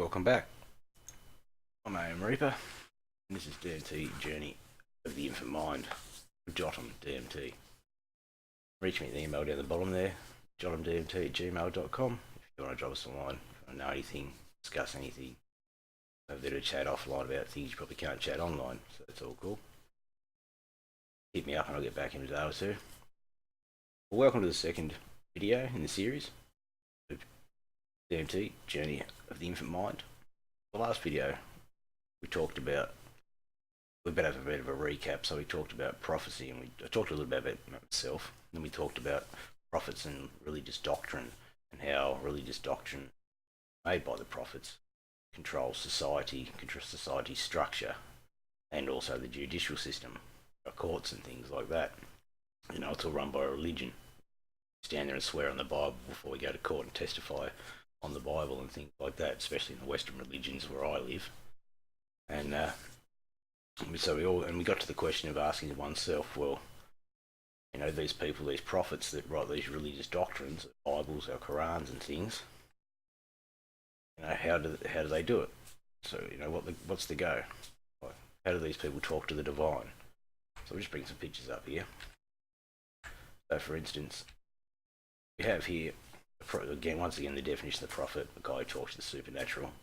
welcome back. I'm AM Reaper, and this is DMT Journey of the Infant Mind. Jotum DMT. Reach me at the email down the bottom there, jotumdmt@gmail.com. If you want to drop us a line, if you want to know anything, discuss anything, have a bit of chat offline about things you probably can't chat online, so that's all cool. Hit me up and I'll get back in a day or two. Well, welcome to the second video in the series of DMT Journey of the Infant Mind. The last video we talked about, we better have a bit of a recap. So we talked about prophecy, and I talked a little bit about myself. Then we talked about prophets and religious doctrine, and how religious doctrine made by the prophets controls society, controls society's structure, and also the judicial system, courts and things like that. You know, it's all run by a religion. Stand there and swear on the Bible before we go to court and testify on the Bible and things like that, especially in the Western religions where I live. And we got to the question of asking oneself, well, you know, these people, these prophets that write these religious doctrines, Bibles, our Qurans and things, you know, how do they do it? So, you know, what's the go? Like, how do these people talk to the divine? So I'll just bring some pictures up here. So, for instance, we have here, once again, the definition of the prophet: a guy who talks to the supernatural,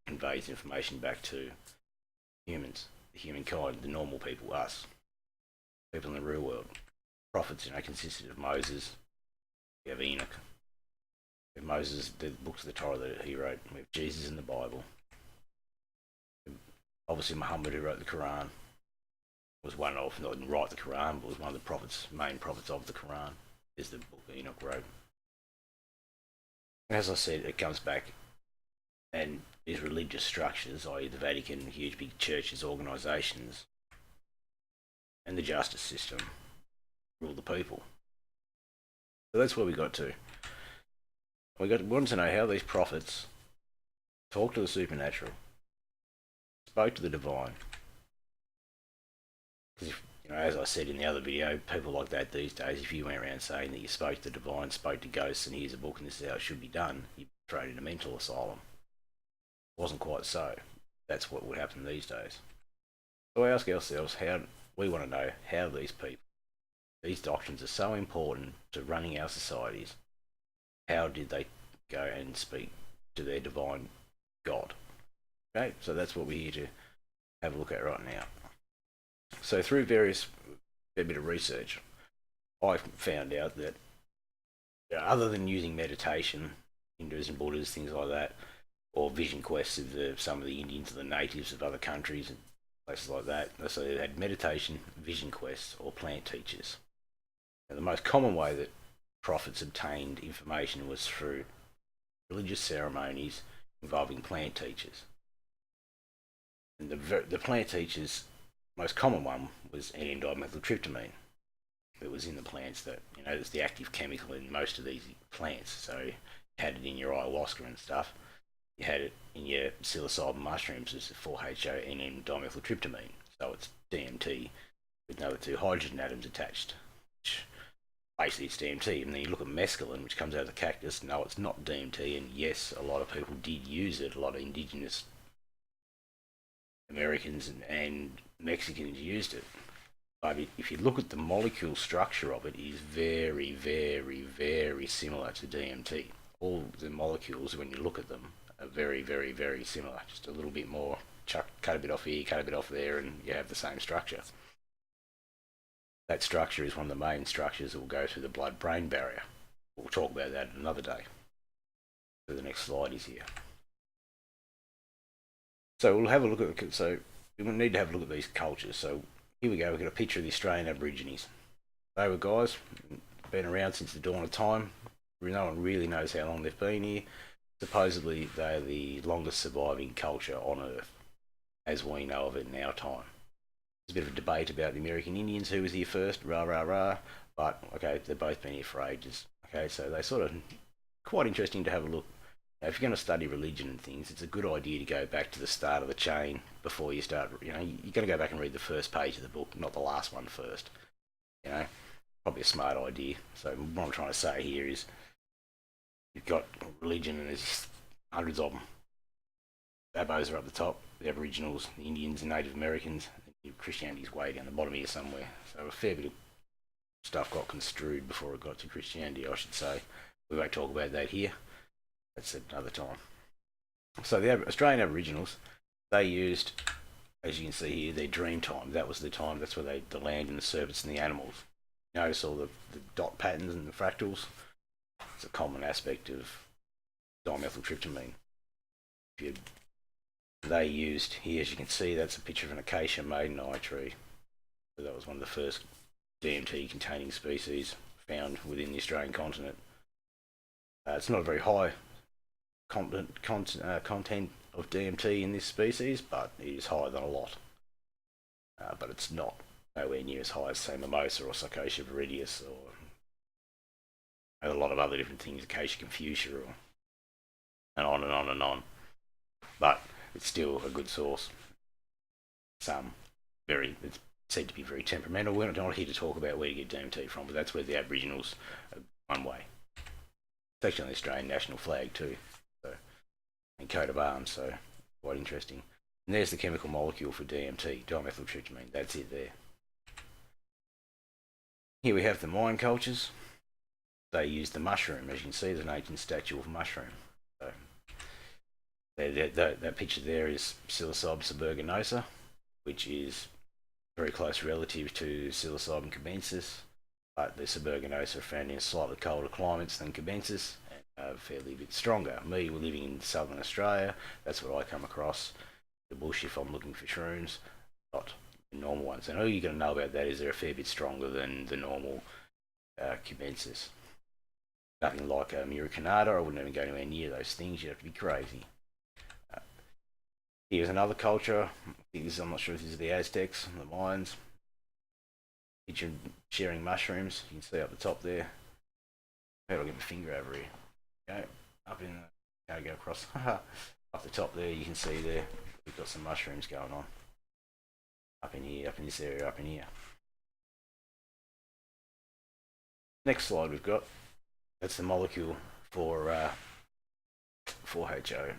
conveys information back to humans, the humankind, the normal people, us, people in the real world. Prophets, you know, consisted of Moses. We have Enoch. We have Moses, the books of the Torah that he wrote. We have Jesus in the Bible. Obviously, Muhammad, who wrote the Quran, was one of, not didn't write the Quran, but was one of the prophets, main prophets of the Quran, is the book that Enoch wrote. And as I said, it comes back, and these religious structures, i.e. the Vatican, huge big churches, organisations, and the justice system, rule the people. So that's where we got to. We wanted to know how these prophets talked to the supernatural, spoke to the divine. Because, you know, as I said in the other video, people like that these days, if you went around saying that you spoke to the divine, spoke to ghosts, and here's a book and this is how it should be done, you'd be thrown in a mental asylum. It wasn't quite so. That's what would happen these days. So we ask ourselves, we want to know how these people, these doctrines are so important to running our societies, how did they go and speak to their divine God? Okay, so that's what we're here to have a look at right now. So through a bit of research, I found out that, you know, other than using meditation, Hindus and Buddhists, things like that, or vision quests of some of the Indians or the natives of other countries and places like that, so they had meditation, vision quests, or plant teachers. Now, the most common way that prophets obtained information was through religious ceremonies involving plant teachers. And the plant teachers, most common one was N-dimethyltryptamine. It was in the plants that, you know, it's the active chemical in most of these plants. So you had it in your ayahuasca and stuff. You had it in your psilocybin mushrooms as 4-HO-N-dimethyltryptamine. So it's DMT with no two hydrogen atoms attached. Which basically it's DMT. And then you look at mescaline, which comes out of the cactus. No, it's not DMT. And yes, a lot of people did use it. A lot of indigenous Americans and Mexicans used it. But if you look at the molecule structure of it, is very, very, very similar to DMT. All the molecules, when you look at them, are very, very, very similar. Just a little bit more, cut a bit off here, cut a bit off there, and you have the same structure. That structure is one of the main structures that will go through the blood-brain barrier. We'll talk about that another day. So the next slide is here. So we'll have a look at, so we need to have a look at these cultures. So here we go, we've got a picture of the Australian Aborigines. They were guys, been around since the dawn of time. No one really knows how long they've been here. Supposedly they're the longest surviving culture on Earth, as we know of it in our time. There's a bit of a debate about the American Indians, who was here first, rah rah rah, but okay, they've both been here for ages. Okay, so they sort of, quite interesting to have a look. Now, if you're going to study religion and things, it's a good idea to go back to the start of the chain before you start, you know, you're going to go back and read the first page of the book, not the last one first. You know, probably a smart idea. So what I'm trying to say here is, you've got religion and there's hundreds of them. Abos are up the top, the Aboriginals, the Indians, and Native Americans. Christianity's way down the bottom here somewhere. So a fair bit of stuff got construed before it got to Christianity, I should say. We won't talk about that here. That's another time. So the Australian Aboriginals, they used, as you can see here, their dream time. That was the time, that's where the land and the serpents and the animals. Notice all the dot patterns and the fractals. It's a common aspect of dimethyltryptamine. They used, here as you can see, that's a picture of an acacia maiden-eye tree. So that was one of the first DMT containing species found within the Australian continent. It's not a very high content of DMT in this species, but it is higher than a lot. But it's not nowhere near as high as, say, mimosa or Psychosia viridius or a lot of other different things, Acacia confusia, and on and on and on. But it's still a good source. It's said to be very temperamental. We're not here to talk about where to get DMT from, but that's where the Aboriginals are one way. It's actually on the Australian national flag too, so, and coat of arms, so quite interesting. And there's the chemical molecule for DMT, dimethyltryptamine. That's it there. Here we have the Mayan cultures. They used the mushroom. As you can see, there's an ancient statue of a mushroom. So that picture there is Psilocybe suburginosa, which is very close relative to Psilocybin cubensis, but the suburginosa are found in slightly colder climates than cubensis and fairly a bit stronger. Me, we're living in southern Australia, that's what I come across. The bush, if I'm looking for shrooms, not the normal ones. And all you're going to know about that is they're a fair bit stronger than the normal cubensis. Nothing like Muricanata. I wouldn't even go anywhere near those things. You'd have to be crazy. Here's another culture. I'm not sure if this is the Aztecs, the Mayans. Picture sharing mushrooms. You can see up the top there. How do I get my finger over here? Okay, up in the, how to go across. Up the top there, you can see there, we've got some mushrooms going on. Up in here, up in this area, up in here. Next slide we've got, that's the molecule for 4-HOP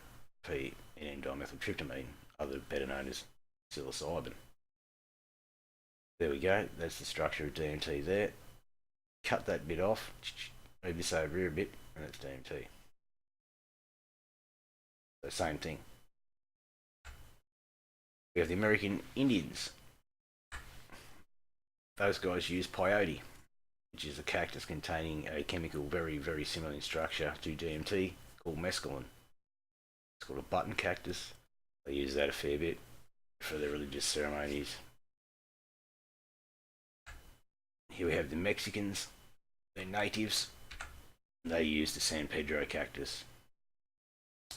and dimethyltryptamine, better known as psilocybin. There we go, that's the structure of DMT there. Cut that bit off, move this over here a bit, and that's DMT. So same thing. We have the American Indians. Those guys use peyote, which is a cactus containing a chemical very, very similar in structure to DMT called mescaline. It's called a button cactus. They use that a fair bit for their religious ceremonies. Here we have the Mexicans. They're natives. They use the San Pedro cactus.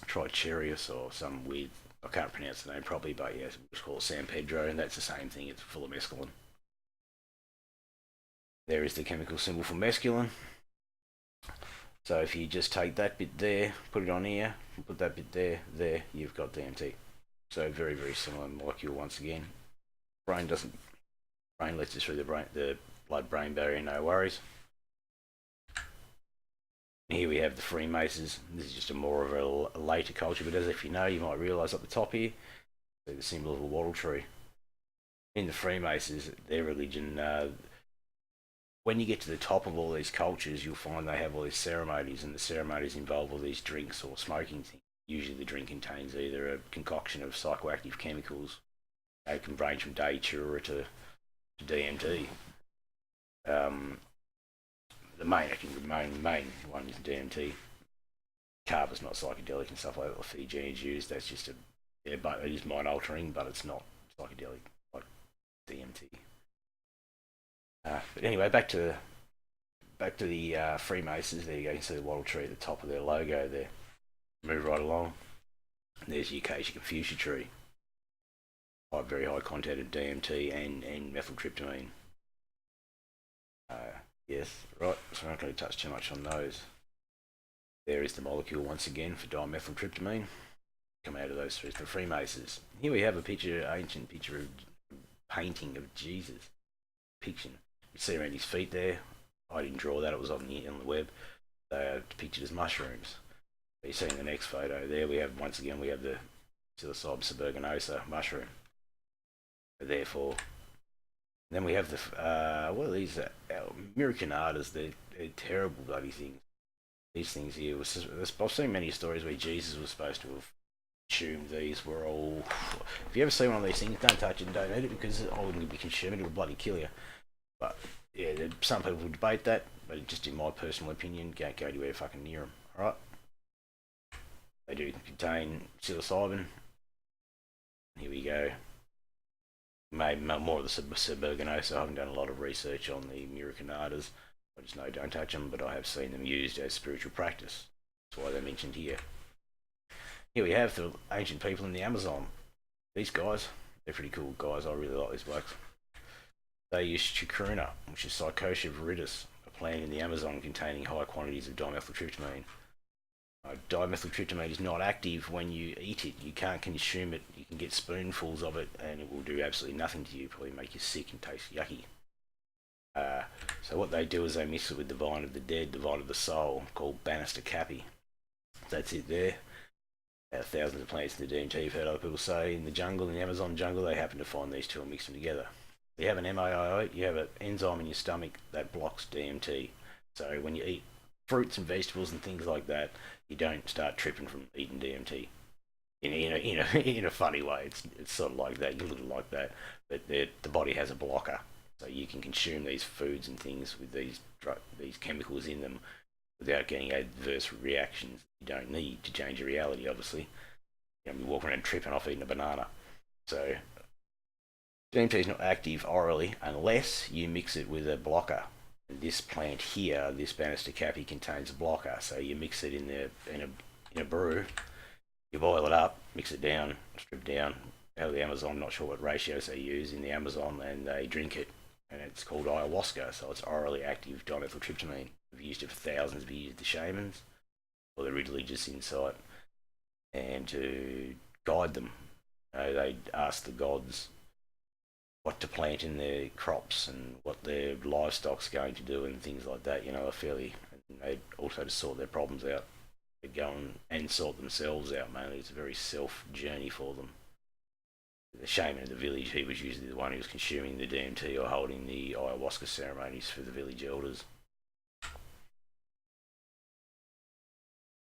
Tricherius or some weird, I can't pronounce the name properly, but yeah, it's called San Pedro, and that's the same thing, it's full of mescaline. There is the chemical symbol for mescaline. So if you just take that bit there, put it on here, put that bit there, you've got DMT. So very, very similar molecule once again. Brain lets us through the blood-brain barrier, no worries. Here we have the Freemasons. This is just more of a later culture, but as if you know, you might realise up the top here, see the symbol of a wattle tree. In the Freemasons, their religion, when you get to the top of all these cultures, you'll find they have all these ceremonies, and the ceremonies involve all these drinks or smoking things. Usually the drink contains either a concoction of psychoactive chemicals, it can range from datura to DMT. The main one is DMT. Carver's not psychedelic and stuff like that, or Fijians use. That's just but it is mind altering, but it's not psychedelic like DMT. But anyway, back to the Freemasons. There you go. You can see the wattle tree at the top of their logo there. Move right along. There's the Acacia confusia tree. Very high content of DMT and methyltryptamine. Yes, right, so I'm not going to touch too much on those. There is the molecule once again for dimethyltryptamine. Come out of those three, the Freemasons. Here we have a picture, ancient picture of painting of Jesus. Picture. You see around his feet there. I didn't draw that, it was on the web. They are depicted as mushrooms. You see in the next photo there, we have, once again, we have the psilocybin suberginosa mushroom. Therefore, then we have what are these? Miracanadas. They're terrible bloody things. These things here. I've seen many stories where Jesus was supposed to have consumed these. Were all. If you ever see one of these things, don't touch it and don't eat it because I wouldn't be consuming it. It would bloody kill you. But yeah, some people will debate that, but just in my personal opinion, don't go anywhere fucking near them. All right. They do contain psilocybin. Here we go. Maybe more of the suberginosa. I haven't done a lot of research on the miracanadas. I just know don't touch them, but I have seen them used as spiritual practice. That's why they're mentioned here. Here we have the ancient people in the Amazon. These guys, they're pretty cool guys. I really like these blokes. They use chacruna, which is Psychosia viridis, a plant in the Amazon containing high quantities of dimethyltryptamine. Dimethyltryptamine is not active when you eat it. You can't consume it. You can get spoonfuls of it and it will do absolutely nothing to you. Probably make you sick and taste yucky. So what they do is they mix it with the vine of the dead, the vine of the soul, called Bannister Cappy. That's it there. Thousands of plants in the DMT. You've heard other people say in the jungle, in the Amazon jungle, they happen to find these two and mix them together. You have an MAO, you have an enzyme in your stomach that blocks DMT. So when you eat fruits and vegetables and things like that, you don't start tripping from eating DMT. In a funny way, it's sort of like that, a little like that, but the body has a blocker, so you can consume these foods and things with these chemicals in them without getting adverse reactions you don't need to change your reality. Obviously, you know, you're walking around tripping off eating a banana. So DMT is not active orally unless you mix it with a blocker. And this plant here, this Bannister Cappy, contains a blocker. So you mix it in a brew, you boil it up, mix it down, strip down. Out of the Amazon, I'm not sure what ratios they use in the Amazon, and they drink it. And it's called ayahuasca, so it's orally active dimethyltryptamine. We've used it for thousands. We've used the shamans or the religious insight, and to guide them. They ask the gods what to plant in their crops and what their livestock's going to do and things like that. You know, they also to sort their problems out. They go and sort themselves out mainly. It's a very self journey for them. The shaman of the village, he was usually the one who was consuming the DMT or holding the ayahuasca ceremonies for the village elders.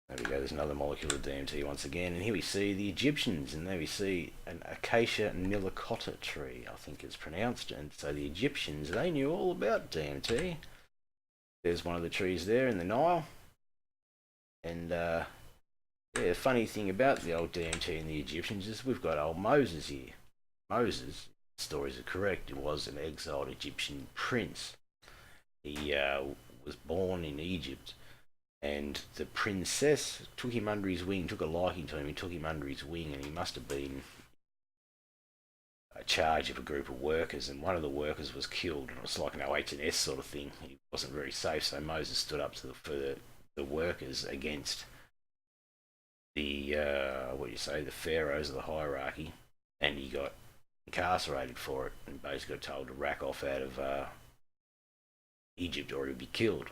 There we go, there's another molecule of DMT once again, and here we see the Egyptians, and there we see an Acacia nilocotta tree, I think it's pronounced, and so the Egyptians, they knew all about DMT. There's one of the trees there in the Nile, and yeah, the funny thing about the old DMT and the Egyptians is we've got old Moses here. Moses, the stories are correct, he was an exiled Egyptian prince. He was born in Egypt, and the princess took him under his wing, took a liking to him, he took him under his wing, and he must have been a charge of a group of workers, and one of the workers was killed, and it was like an OH&S sort of thing. He wasn't very safe, so Moses stood up for the workers against the the pharaohs of the hierarchy, and he got incarcerated for it, and basically got told to rack off out of Egypt or he'd be killed.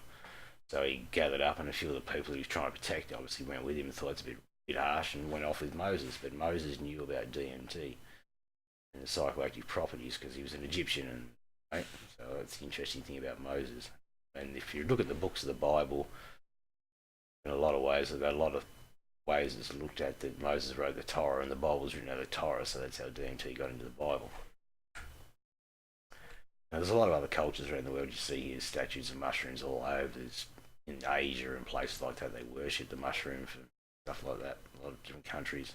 So he gathered up, and a few of the people he was trying to protect obviously went with him and thought it's a bit harsh, and went off with Moses. But Moses knew about DMT and the psychoactive properties because he was an Egyptian, and right? So that's the interesting thing about Moses. And if you look at the books of the Bible, in a lot of ways, there are a lot of ways it's looked at that Moses wrote the Torah, and the Bible was written out of the Torah, so that's how DMT got into the Bible. Now, there's a lot of other cultures around the world. You see here statues of mushrooms all over. There's in Asia and places like that, they worship the mushroom for stuff like that. A lot of different countries.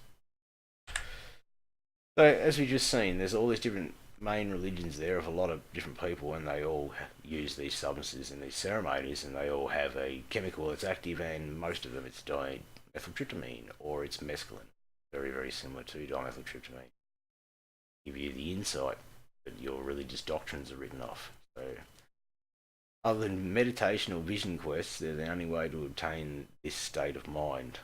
So as we've just seen, there's all these different main religions there of a lot of different people, and they all use these substances in these ceremonies, and they all have a chemical that's active, and most of them it's dimethyltryptamine or it's mescaline. Very, very similar to dimethyltryptamine. Give you the insight that your religious doctrines are written off. So other than meditation or vision quests, they're the only way to obtain this state of mind.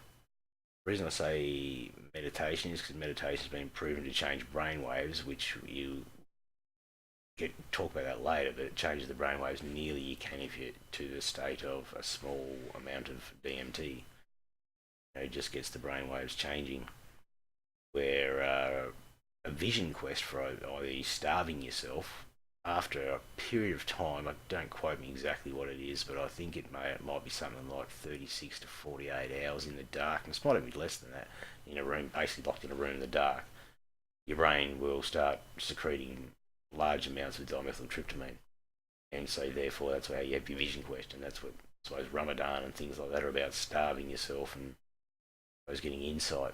The reason I say meditation is because meditation has been proven to change brain waves, which you talk about that later, but it changes the brain waves nearly you can if you're to the state of a small amount of DMT. It just gets the brain waves changing. where a vision quest for either starving yourself after a period of time. I don't quote me exactly what it is, but I think it might be something like 36 to 48 hours in the darkness. Might even be less than that, in a room, basically locked in a room in the dark. Your brain will start secreting large amounts of dimethyltryptamine, and so therefore that's why you have your vision quest, and that's what I suppose Ramadan and things like that are about, starving yourself and I was getting insight.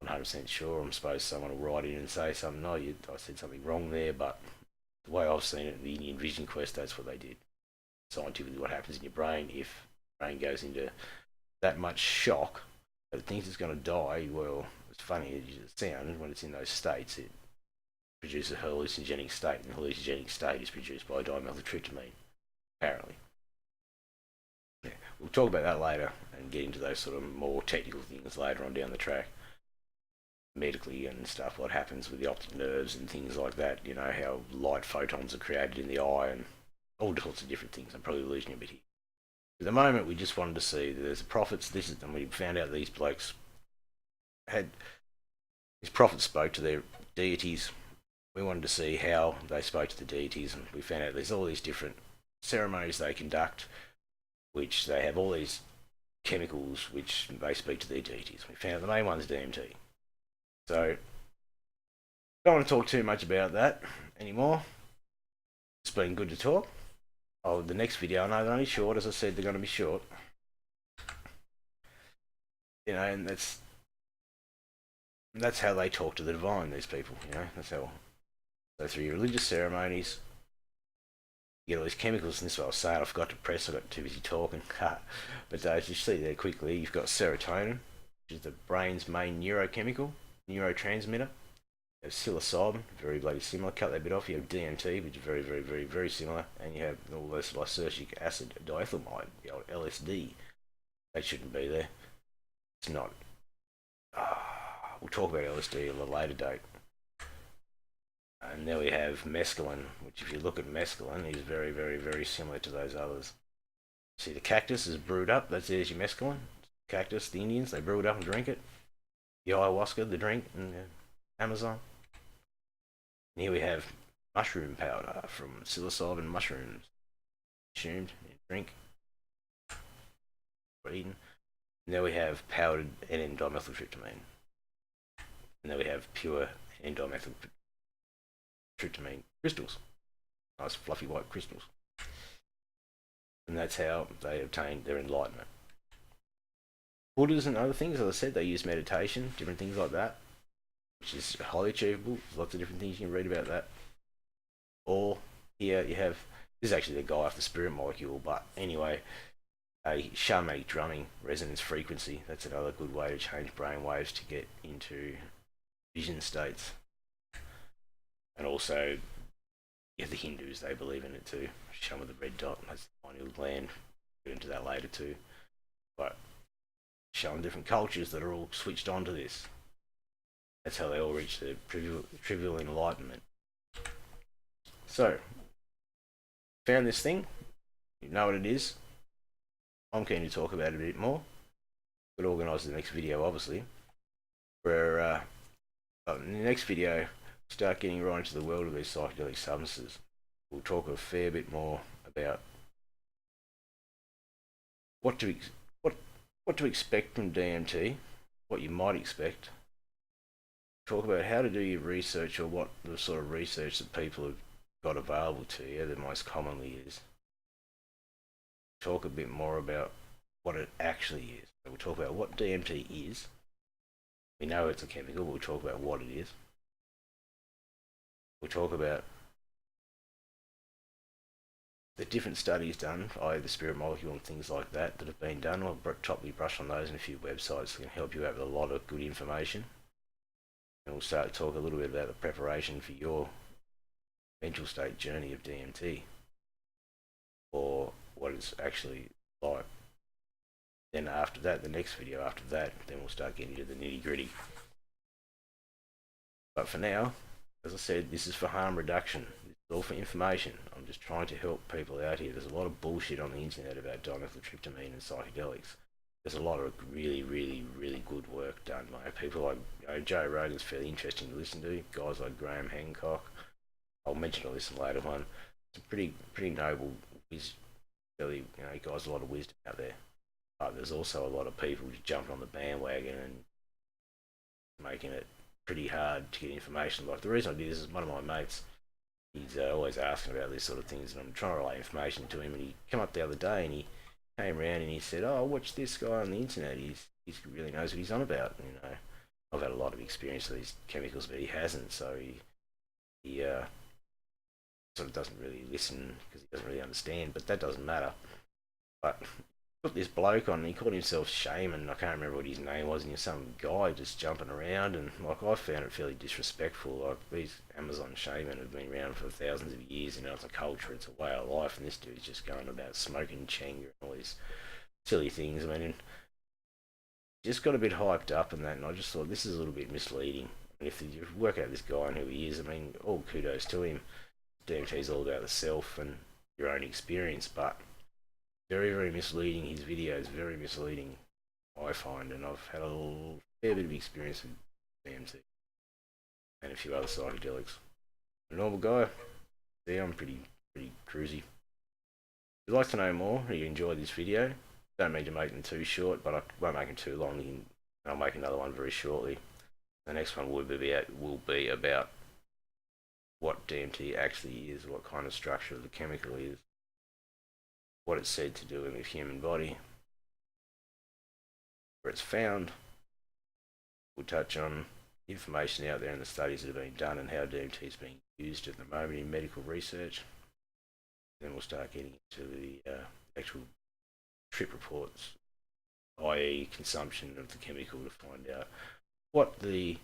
I'm 100% sure. I'm supposed someone will write in and say something. No, I said something wrong there, but the way I've seen it in the Indian Vision Quest, that's what they did. Scientifically, what happens in your brain if your brain goes into that much shock that it thinks it's going to die. Well, it's funny as it sounds, when it's in those states, it produces a hallucinogenic state, and the hallucinogenic state is produced by dimethyltryptamine, apparently. Yeah, we'll talk about that later and get into those sort of more technical things later on down the track, medically and stuff, what happens with the optic nerves and things like that, how light photons are created in the eye and all sorts of different things. I'm probably losing a bit here. At the moment, we just wanted to see that there's prophets, and we found out these blokes these prophets spoke to their deities. We wanted to see how they spoke to the deities, and we found out there's all these different ceremonies they conduct, which they have all these chemicals which they speak to their deities. We found out the main one's DMT. So, don't want to talk too much about that anymore. It's been good to talk. Oh, the next video, I know they're only short, as I said, they're going to be short. And that's how they talk to the divine, these people, that's how. So through your religious ceremonies, you get all these chemicals, and this is what I was saying, I forgot to press, I got too busy talking. But as you see there quickly, you've got serotonin, which is the brain's main neurochemical, neurotransmitter. You have psilocybin, very bloody similar, cut that bit off. You have DMT, which is very, very, very, very similar. And you have all this lysergic acid diethylamide, the old LSD. That shouldn't be there. It's not. We'll talk about LSD at a later date. And there we have mescaline, which if you look at mescaline is very, very, very similar to those others. See, the cactus is brewed up. There's your mescaline. Cactus, the Indians, they brew it up and drink it. The ayahuasca, the drink in the Amazon. And here we have mushroom powder from psilocybin mushrooms. Consumed, drink, or eaten. And there we have powdered N-dimethyltryptamine. And there we have pure N-dimethyltryptamine crystals. Nice fluffy white crystals. And that's how they obtained their enlightenment. Buddhas and other things, as I said, they use meditation, different things like that, which is highly achievable. There's lots of different things you can read about that. Or here you have, this is actually the guy off the spirit molecule, but anyway, a shamanic drumming resonance frequency. That's another good way to change brain waves to get into vision states. And also, you have the Hindus, they believe in it too. Shown with the red dot, that's the pineal gland. Get into that later too. But showing different cultures that are all switched on to this. That's how they all reach the trivial enlightenment. So, found this thing. You know what it is. I'm keen to talk about it a bit more. We'll organise the next video, obviously. Where in the next video, start getting right into the world of these psychedelic substances. We'll talk a fair bit more about what to expect from DMT, what you might expect. Talk about how to do your research, or what the sort of research that people have got available to you that most commonly is. Talk a bit more about what it actually is. So we'll talk about what DMT is. We know it's a chemical, but we'll talk about what it is. We'll talk about the different studies done, i.e. the spirit molecule and things like that have been done. I'll probably brush on those in a few websites that can help you out with a lot of good information. And we'll start to talk a little bit about the preparation for your mental state journey of DMT, or what it's actually like. Then after that, the next video after that, then we'll start getting into the nitty gritty. But for now, as I said, this is for harm reduction. This is all for information. I'm just trying to help people out here. There's a lot of bullshit on the internet about dimethyltryptamine and psychedelics. there's a lot of really good work done by people like, Joe Rogan's fairly interesting to listen to. Guys like Graham Hancock. I'll mention all this in later one. It's a pretty noble, really, guys, a lot of wisdom out there. But there's also a lot of people just jumping on the bandwagon and making it pretty hard to get information. Like the reason I do this is one of my mates. He's always asking about these sort of things, and I'm trying to relay information to him. And he came up the other day and he came around and he said, "Oh, watch this guy on the internet. He really knows what he's on about." I've had a lot of experience with these chemicals, but he hasn't. So he sort of doesn't really listen because he doesn't really understand. But that doesn't matter. But put this bloke on, and he called himself Shaman. I can't remember what his name was, and he's some guy just jumping around, and like I found it fairly disrespectful. Like these Amazon shaman have been around for thousands of years, it's a culture, it's a way of life, and this dude's just going about smoking chenga and all these silly things. I mean, just got a bit hyped up and that, and I just thought this is a little bit misleading. And if you work out this guy and who he is, I mean, all kudos to him. DMT is all about the self and your own experience, but very misleading. His videos very misleading, I find, and I've had a fair bit of experience with DMT and a few other psychedelics. A normal guy, yeah, I'm pretty cruisy. If you'd like to know more, or you enjoyed this video, don't mean to make them too short, but I won't make them too long. I'll make another one very shortly. The next one will be about what DMT actually is, what kind of structure of the chemical is, what it's said to do in the human body, where it's found. We'll touch on information out there and the studies that have been done and how DMT is being used at the moment in medical research. Then we'll start getting into the actual trip reports, i.e. consumption of the chemical, to find out what the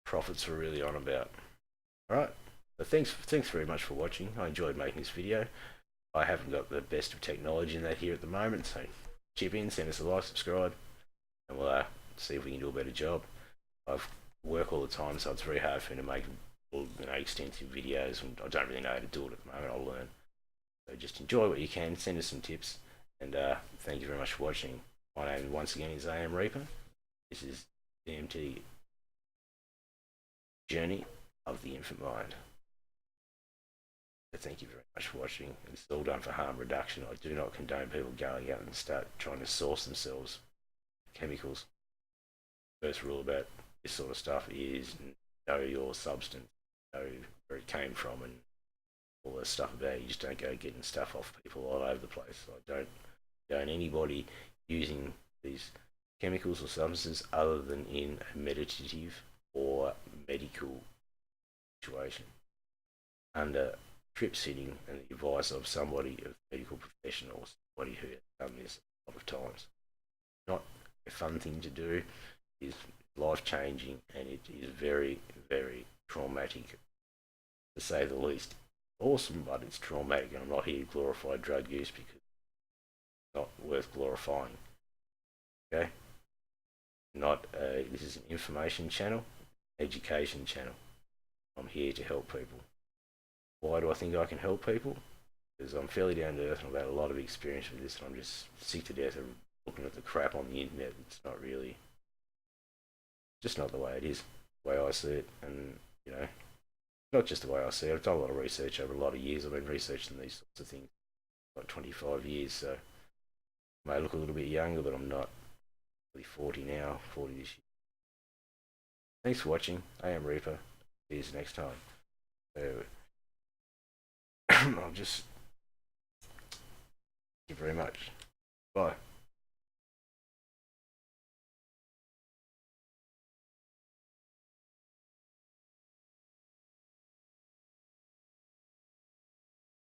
profits were really on about. Alright, so thanks very much for watching. I enjoyed making this video. I haven't got the best of technology in that here at the moment, so chip in, send us a like, subscribe, and we'll see if we can do a better job. I work all the time, so it's very hard for me to make extensive videos, and I don't really know how to do it at the moment. I'll learn. So just enjoy what you can, send us some tips, and thank you very much for watching. My name once again is AM Reaper. This is DMT Journey of the Infant Mind. So thank you very much for watching. It's all done for harm reduction. I do not condone people going out and start trying to source themselves chemicals. First rule about this sort of stuff is know your substance, know where it came from, and all that stuff about it. You just don't go getting stuff off people all over the place. I don't condone anybody using these chemicals or substances other than in a meditative or medical situation, under trip sitting and the advice of somebody, of medical professional, or somebody who has done this a lot of times. Not a fun thing to do. It is life changing, and it is very traumatic, to say the least. Awesome, but it's traumatic, and I'm not here to glorify drug use because it's not worth glorifying. Okay? This is an information channel, education channel. I'm here to help people. Why do I think I can help people? Because I'm fairly down to earth and I've had a lot of experience with this, and I'm just sick to death of looking at the crap on the internet. It's not really, just not the way it is, the way I see it. And not just the way I see it. I've done a lot of research over a lot of years. I've been researching these sorts of things for like 25 years, so I may look a little bit younger, but I'm not. Really 40 now, 40 this year. Thanks for watching. I am Reaper. See you next time. So I'll just thank you very much. Bye.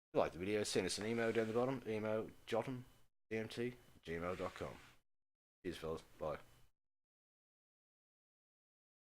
If you like the video, send us an email down the bottom. Email jothamdmt@gmail.com. Cheers, fellas. Bye.